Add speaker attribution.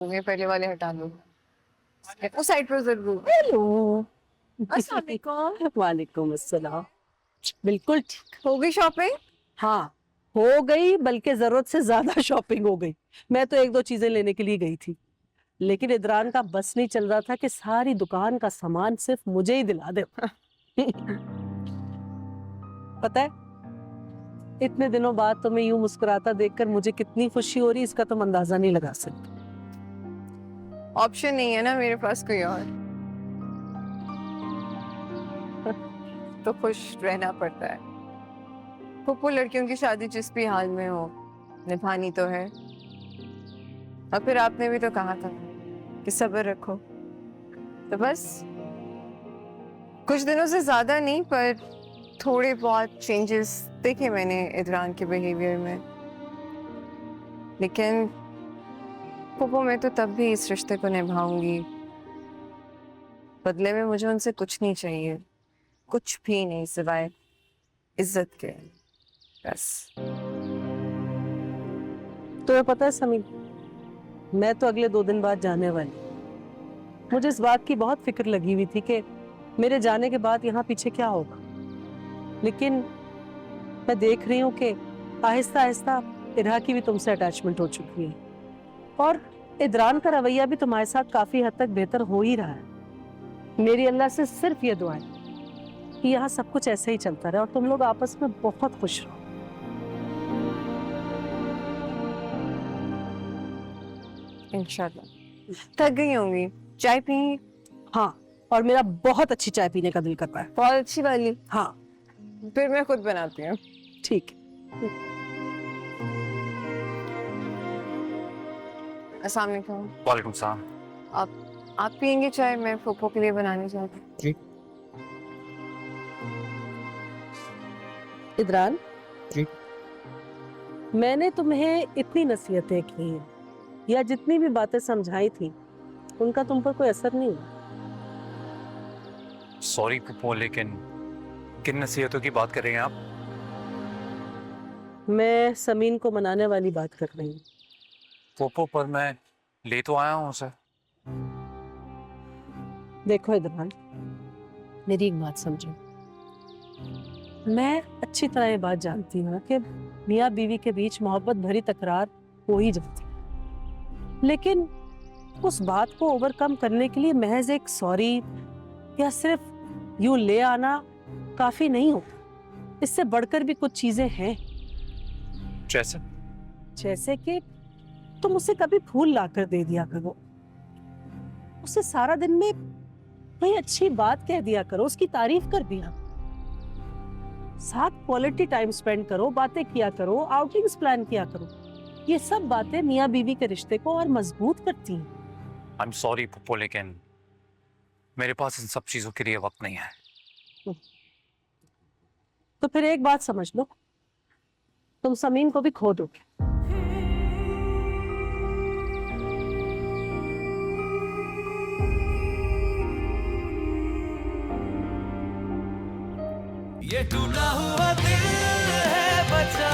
Speaker 1: ये पहले वाले हटा लो। उस साइड पर जरूर।
Speaker 2: हेलो।
Speaker 1: अस्सलाम वालेकुम।
Speaker 2: वालेकुम अस्सलाम। बिल्कुल ठीक।
Speaker 1: हो गई शॉपिंग?
Speaker 2: हाँ, हो गई, बल्कि जरूरत से ज्यादा शॉपिंग हो गई। मैं तो एक दो चीजें लेने के लिए गई थी, लेकिन इदरान का बस नहीं चल रहा था कि सारी दुकान का सामान सिर्फ मुझे ही दिला दे। पता है, इतने दिनों बाद तुम्हें यूं मुस्कुराता देखकर मुझे कितनी खुशी हो रही, इसका तुम अंदाजा नहीं लगा सकते।
Speaker 1: ऑप्शन नहीं है ना मेरे पास कोई और, तो खुश रहना पड़ता है। फुप्पू लड़कियों की शादी जिस भी हाल में हो निभानी तो है। और फिर आपने भी तो कहा था कि सब्र रखो, तो बस कुछ दिनों से ज्यादा नहीं पर थोड़े बहुत चेंजेस देखे मैंने इदरान के बिहेवियर में। लेकिन फुप्पू मैं तो तब भी इस रिश्ते को निभाऊंगी। बदले में मुझे उनसे कुछ नहीं चाहिए, कुछ भी नहीं सिवाय इज्जत के, बस।
Speaker 2: तुम्हें पता है समीर, मैं तो अगले 2 दिन बाद जाने वाली। मुझे इस बात की बहुत फिक्र लगी हुई थी कि मेरे जाने के बाद यहाँ पीछे क्या होगा, लेकिन मैं देख रही हूँ कि आहिस्ता आहिस्ता इरहा की भी तुमसे अटैचमेंट हो चुकी है, और इदरान का रवैया भी तुम्हारे साथ काफी हद तक बेहतर हो ही रहा है। मेरी अल्लाह से सिर्फ ये दुआ है कि यहाँ सब कुछ ऐसे ही चलता रहे और तुम लोग आपस में बहुत खुश रहो।
Speaker 1: इंशाल्लाह। थक गई होंगी, चाय पी?
Speaker 2: हाँ, और मेरा बहुत अच्छी चाय पीने का दिल कर रहा है।
Speaker 1: बहुत अच्छी वाली?
Speaker 2: हाँ
Speaker 1: फिर मैं खुद बनाती हूँ।
Speaker 2: ठीक है।
Speaker 1: अस्सलाम वालेकुम।
Speaker 3: वालेकुम सलाम।
Speaker 1: आप पियेंगे चाय? मैं फुप्पो के लिए बनाने चाहती हूँ।
Speaker 3: जी
Speaker 2: इदरान,
Speaker 3: जी।
Speaker 2: मैंने तुम्हें इतनी नसीहतें की हैं या जितनी भी बातें समझाई थी, उनका तुम पर कोई असर नहीं हुआ।
Speaker 3: सॉरी पुप्पो, लेकिन किन नसीहतों की बात कर रही हैं आप?
Speaker 2: मैं समीन को मनाने वाली बात कर रही हूँ।
Speaker 3: पुप्पो, पर मैं ले तो आया हूँ उसे।
Speaker 2: देखो इदरान, मेरी एक बात समझो। मैं अच्छी तरह ये बात जानती हूँ कि मियाँ बीवी के बीच मोहब्बत भरी तकरार हो ही जाती है, लेकिन उस बात को ओवरकम करने के लिए महज एक सॉरी या सिर्फ यूं ले आना काफी नहीं होता। इससे बढ़कर भी कुछ चीजें हैं।
Speaker 3: जैसे?
Speaker 2: जैसे कि तुम उसे कभी फूल लाकर दे दिया करो, उसे सारा दिन में कोई अच्छी बात कह दिया करो, उसकी तारीफ कर दिया, साथ क्वालिटी टाइम स्पेंड करो, बातें किया करो, आउटिंग्स प्लान किया करो। ये सब बातें मियाँ बीवी के रिश्ते को और मजबूत करती हैं।
Speaker 3: आई एम सॉरी पुप्पो, लेकिन मेरे पास इन सब चीजों के लिए वक्त नहीं है।
Speaker 2: तो फिर एक बात समझ लो, तुम समीन को भी खो दोगे।
Speaker 4: ये टूटा हुआ दिल है बचा